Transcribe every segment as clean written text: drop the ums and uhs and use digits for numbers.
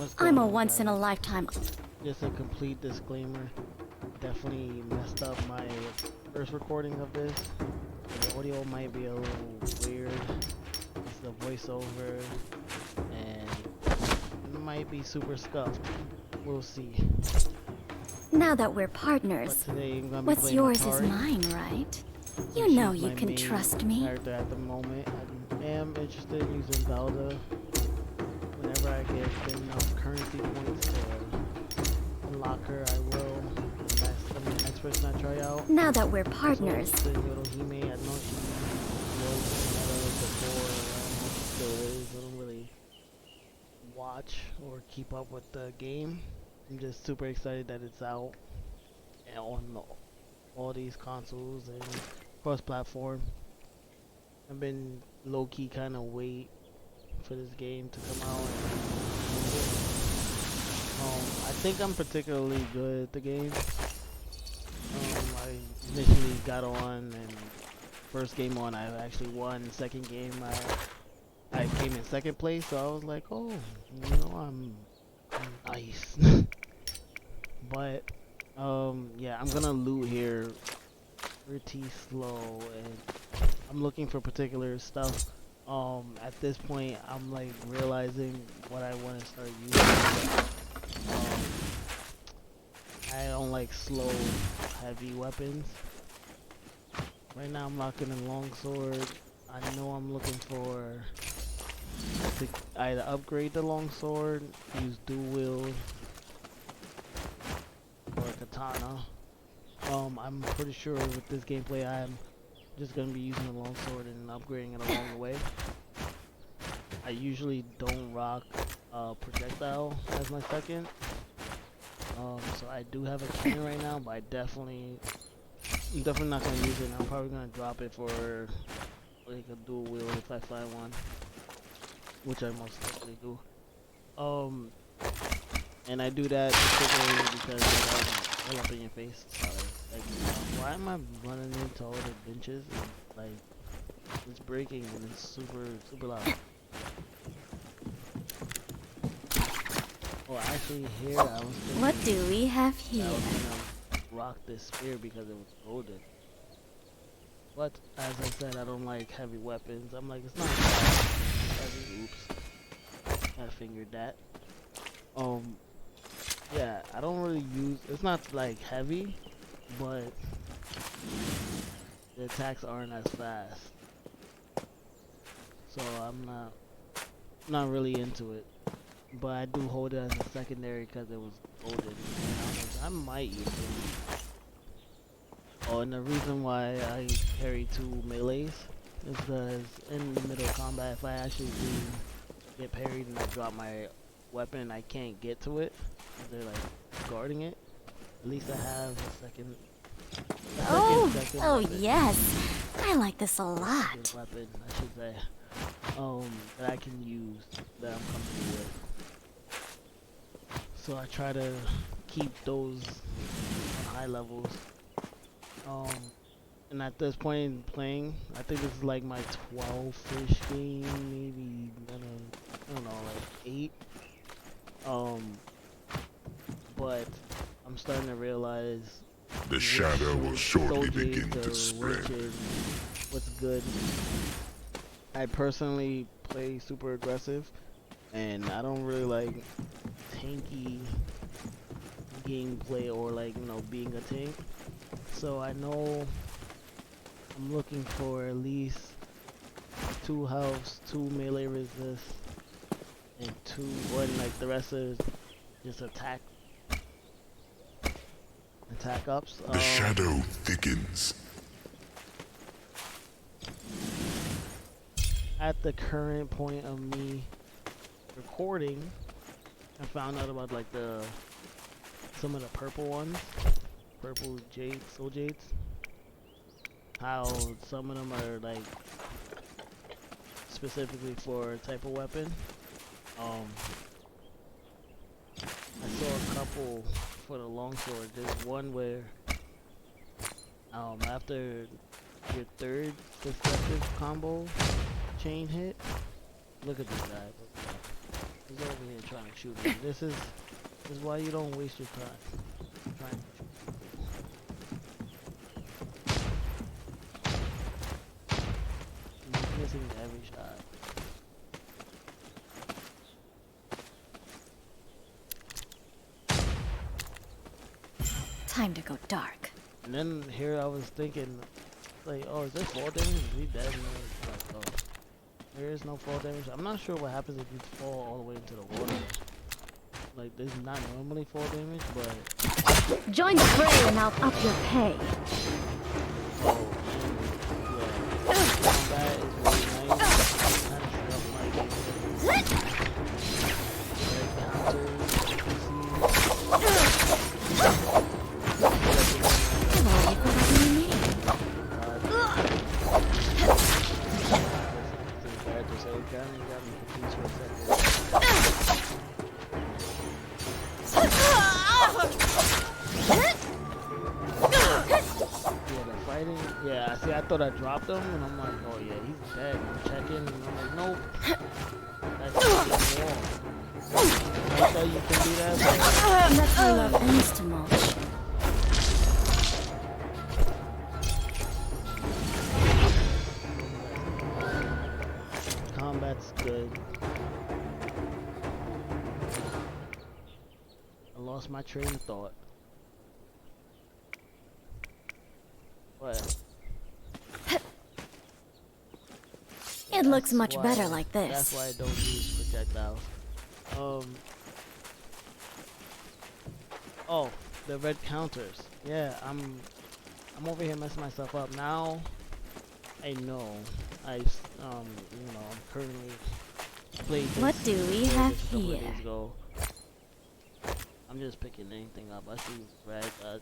What's I'm going a on, guys? once-in-a-lifetime. Just a complete disclaimer. Definitely messed up my first recording of this. The audio might be a little weird. It's the voiceover, and it might be super scuffed. We'll see. Now that we're But partners, today I'm gonna be what's playing yours is Matari. mine, right? You She's know you my can main trust me. character at the moment. I am interested in using Zelda whenever I get good enough currency points to unlock her. I will. And that's gonna be the next person I try out. Now that we're Also partners, interested in Yodohime. I know she was meta before. I don't know if she still is. I don't really watch or keep up with the game. I'm just super excited that it's out and on all these consoles and cross-platform. I've been low-key kind of wait for this game to come out. I think I'm particularly good at the game. I initially got on, and first game on I actually won. Second game I came in second place, so I was like, oh, you know, I'm nice. But yeah, I'm gonna loot here pretty slow, and I'm looking for particular stuff. At this point, I'm like realizing what I want to start using. I don't like slow, heavy weapons. Right now, I'm rocking a longsword. I know I'm looking for to either upgrade the longsword, use dual wield, or katana. I'm pretty sure with this gameplay, I'm just gonna be using a longsword and upgrading it along the way. I usually don't rock projectile as my second. So I do have a cannon right now, but I'm definitely not gonna use it. I'm probably gonna drop it for like a dual wield if I find one, which I most likely do. And I do that particularly because all up in your face. Like, why am I running into all the benches and like it's breaking and it's super loud? Well, actually, here I was thinking what do we have I here? was gonna rock this spear because it was golden. But as I said, I don't like heavy weapons. I'm like, it's not heavy. Oops, I figured that. Yeah, I don't really use. It's not like heavy, but the attacks aren't as fast. So I'm not really into it. But I do hold it as a secondary because it was golden. And I might use it. Oh, and the reason why I carry two melees is because in the middle of combat, if I actually do get parried and I drop my weapon and I can't get to it, they're like guarding it, at least I have a second Oh weapon. yes. I like this a lot. Second weapon, I should say, that I can use, that I'm comfortable with. So I try to keep those on high levels. And at this point in playing, I think this is like my 12-ish game, maybe, I don't know, like 8. But I'm starting to realize the shadow will shortly soldiers begin to or spread. witches, what's good. I personally play super aggressive, and I don't really like tanky gameplay or like, you know, being a tank. So I know I'm looking for at least 2 healths, 2 melee resist, and 2, and like the rest is just attack ups. The shadow thickens. At the current point of me recording, I found out about like some of the purple ones, purple soul jades. How some of them are like specifically for a type of weapon. I saw a couple for the longsword. There's one where after your third successive combo chain hit, look at this guy. He's over here trying to shoot me. This is why you don't waste your time. Trying to shoot. He's missing every shot. Time to go dark. And then here I was thinking, like, oh, is there fall damage? Is he dead? And then it's like, oh, there is no fall damage. I'm not sure what happens if you fall all the way into the water. Like, there's not normally fall damage, but... Join the fray and I'll up your pay. Oh, yeah. Combat is really nice. Kind of stuff like... Yeah, see, I thought I dropped him, and I'm like, oh yeah, he's dead. I'm checking, and I'm like, nope. That's wrong. I thought you can do that, That's how love ends to mulch. combat's good. I lost my train of thought. What? It looks much why- better like this. That's why I don't use projectiles. Oh, the red counters. Yeah, I'm over here messing myself up now. I know. I'm currently played this. What do we just have a couple of here? days ago. I'm just picking anything up. I see red, I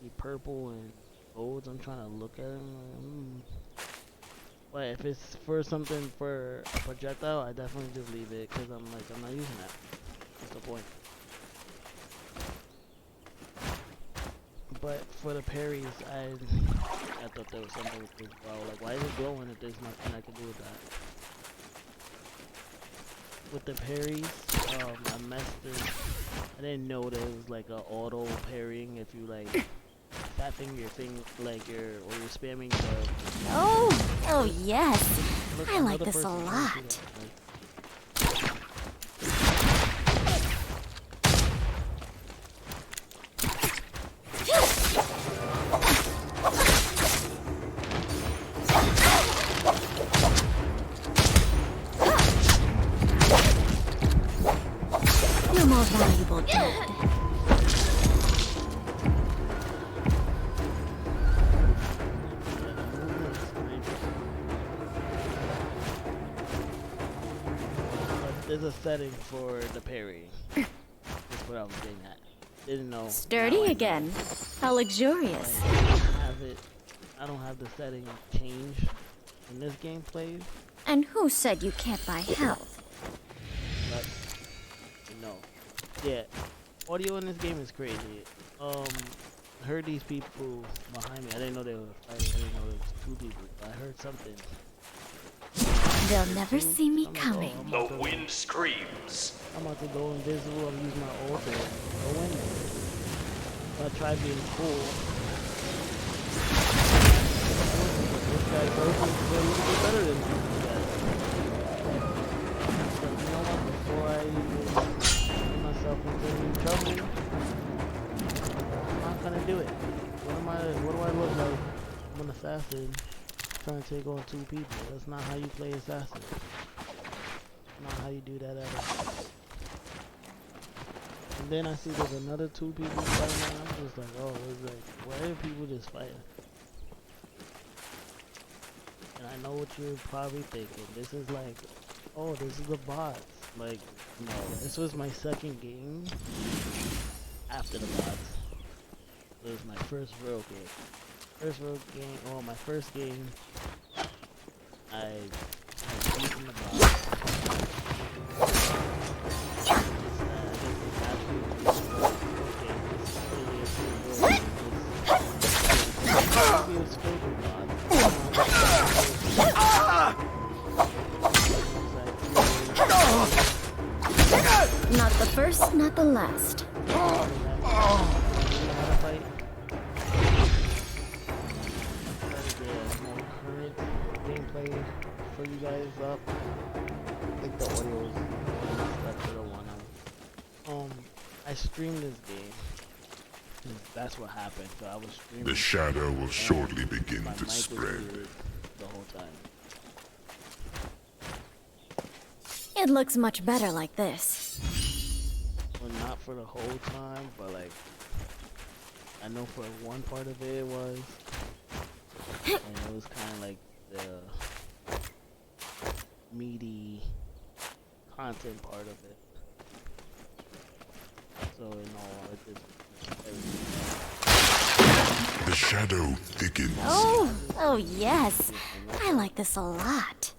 see purple and golds. I'm trying to look at them. But if it's for something for a projectile, I definitely just leave it because I'm not using that. What's the point? But for the parries, I thought there was something with this well. Like, why is it glowing if there's nothing I can do with that? With the parries, I messed it. I didn't know there was like a auto parrying if you like tapping your thing like you're spamming the. Oh yes. Look, I like another this a person can do lot. that, like. You're more valuable dead. There's a setting for the parry. That's what I was getting at. Didn't know. Sturdy Now I know. again. How luxurious. Like, I don't have the setting changed in this gameplay, And who said you can't buy health? but no. Yeah, audio in this game is crazy. I heard these people behind me. I didn't know they were fighting. I didn't know there was two people. But I heard something. They'll never see me I'm like, oh, coming. I'm The about to- wind screams. I'm about to go invisible and use my ult and go in there. I try being cool. This guy versus is a little bit better than this guy. So you know what? Before I even get myself into any trouble, I'm not gonna do it. What do I look like? I'm an assassin trying to take on two people. That's not how you play assassin. Not how you do that at all. And then I see there's another two people fighting, and I'm just like, oh, it's like, why are people just fighting? And I know what you're probably thinking. This is like, oh, this is the bots. Like, no, this was my second game after the bots. It was my first real game. My first game, I was beating the bots. Not the first, not the last. Fight. Try to get more current gameplay for you guys up. I think the audio is that's the one. I streamed this game. That's what happened. So I was streaming. The shadow will shortly begin my to mic was spread. muted the whole time. It looks much better like this. Well, not for the whole time, but like I know for one part of it was, and it was kind of like the meaty content part of it. So in all, it just The shadow thickens. Oh yes. I like this a lot.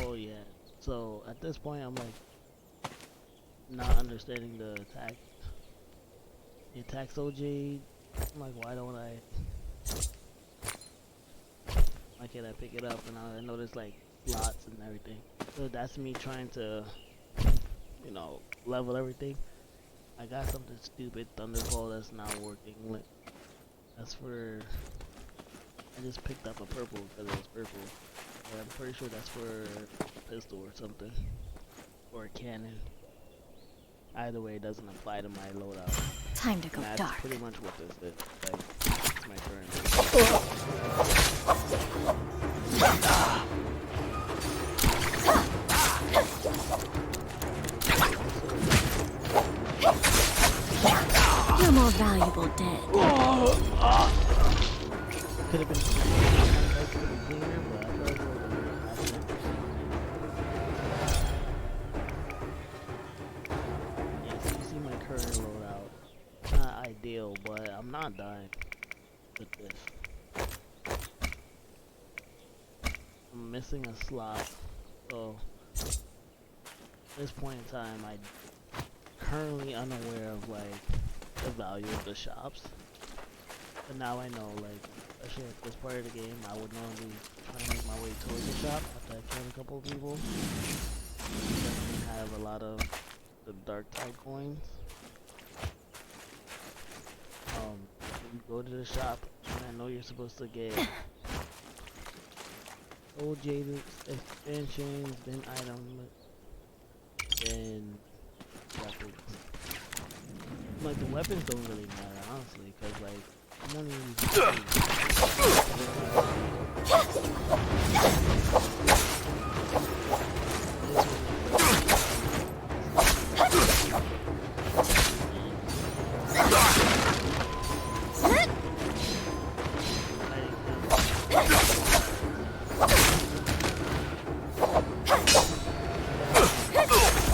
oh yeah. So at this point, I'm like not understanding the attack. The attacks OJ. I'm like, why don't I? Why can't I pick it up? And I noticed like slots and everything. So that's me trying to, you know, level everything. I got something stupid, Thundercall, that's not working. Like, that's for. I just picked up a purple because it was purple. But I'm pretty sure that's for a pistol or something, or a cannon. Either way, it doesn't apply to my loadout. Time to go And that's dark. pretty much what this is. Like, it's my turn. You're more valuable dead. Could have been cleaner, but I thought it was yeah, so you see my current loadout. Not ideal, but I'm not dying with this. I'm missing a slot, so at this point in time, I'm currently unaware of like the value of the shops. But now I know, like, especially at this part of the game, I would normally try to make my way towards the shop after I killed a couple of people. I have a lot of the dark type coins. You go to the shop, and I know you're supposed to get old jaded expansions, then items, then weapons. Like, the weapons don't really matter, honestly, because, like, I'm only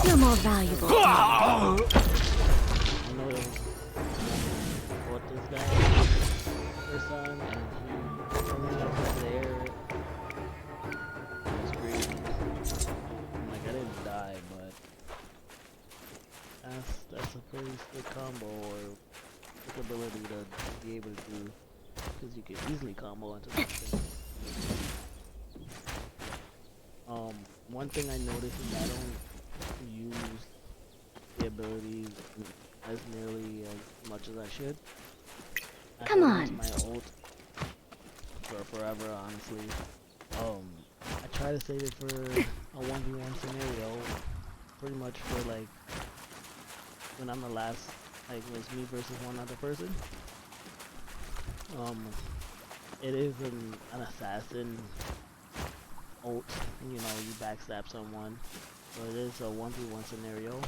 You're more valuable dead. I know that what this guy first time, and he only up there. It was crazy. I'm like, I didn't die, but that's a pretty sick combo or sick ability to be able to do, because you can easily combo into something. One thing I noticed is I don't use the abilities as nearly as much as I should. Come I on. use my ult for forever, honestly. I try to save it for a 1v1 scenario, pretty much for like when I'm the last, like when it's me versus one other person. It is an assassin ult, you know, you backstab someone, so it is a 1v1 scenario.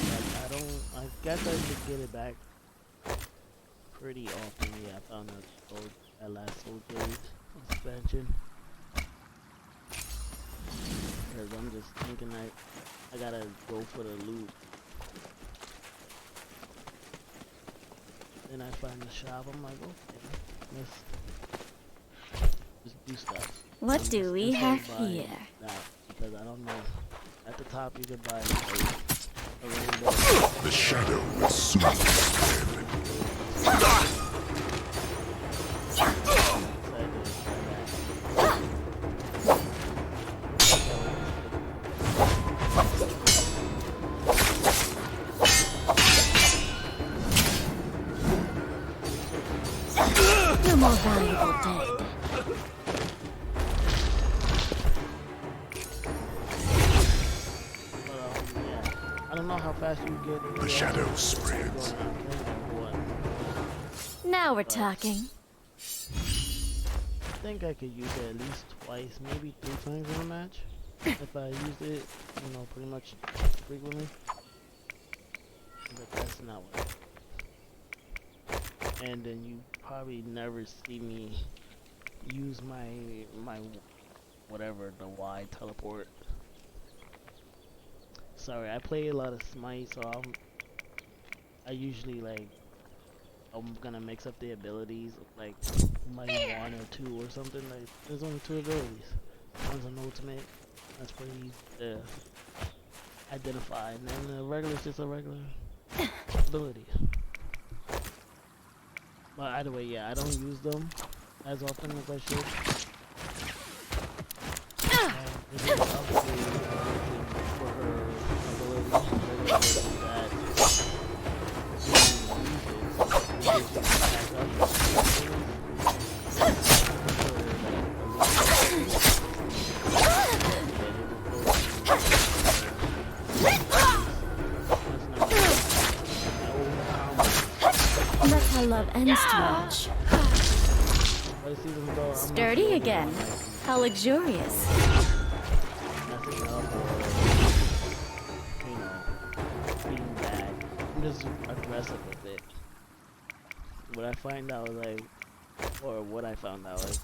But I guess I should get it back pretty often. Yeah, I found that last Soul Gate expansion. Because I'm just thinking I gotta go for the loot. Then I find the shop, I'm like, okay, let's just do stuff. What I'm do just we instead have of buying here? that, because I don't know. At the top you could buy like, a rainbow. The shadow will soon spread. know how fast you get. The shadow spreads. Now we're talking. I think I could use it at least twice, maybe 3 times in a match. If I used it, you know, pretty much frequently. But that's not what. And then you probably never see me use my whatever, the Y teleport. Sorry, I play a lot of Smite, so I usually like I'm gonna mix up the abilities, like like 1 or 2 or something. Like there's only 2 abilities. One's an ultimate. That's pretty easy to identify, and then the regular is just a regular ability. But either way, yeah, I don't use them as often as I should. This is obviously for her ability that That's how love ends too much. Sturdy again. How luxurious. Messing up or, you know, being bad. I'm just aggressive with it. What I find out, like, or what I found out is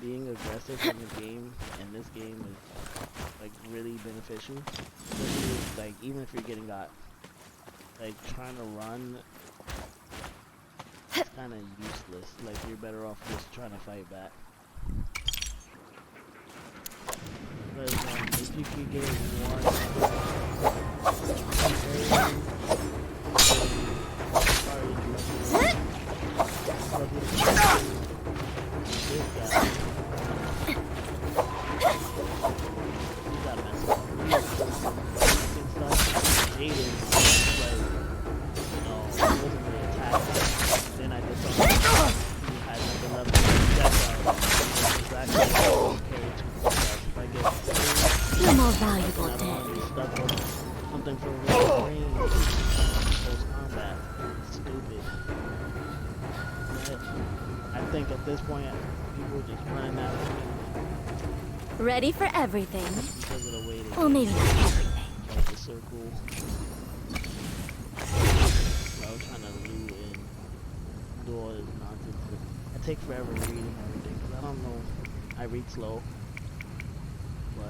being aggressive in the game, in this game, is like really beneficial. Especially, like, even if you're getting got, like, trying to run, it's kind of useless. Like, you're better off just trying to fight back. But if you could get one, You're more valuable dead. Something for range, close combat. Stupid. But I think at this point, people are just running out of it. Ready for everything. Because of the way they Well, maybe not everything. like the circle. I was trying to loot and do all this nonsense. I take forever reading everything because I don't know. I read slow. But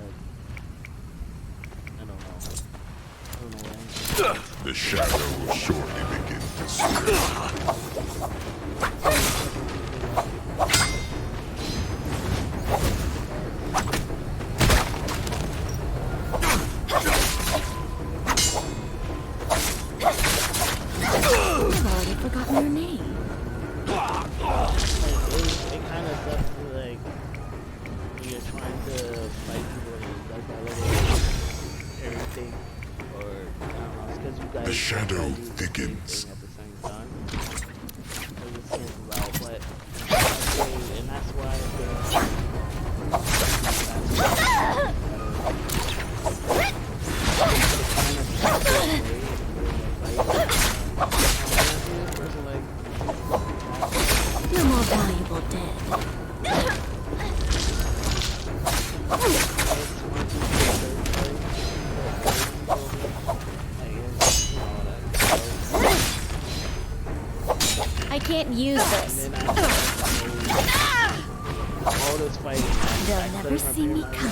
I don't know. I don't know what The shadow will shortly begin to spread. I've already forgotten your name. it kind of sucks to, like, when you're trying to fight people and like that little everything, or I don't know, it's because you guys The shadow try to do the same thickens. thing at the same time. So it just cancels out, but and that's why I think You're more valuable dead. I can't use this. all this fighting, They'll never see me coming.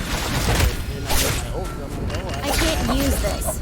I I can't use this.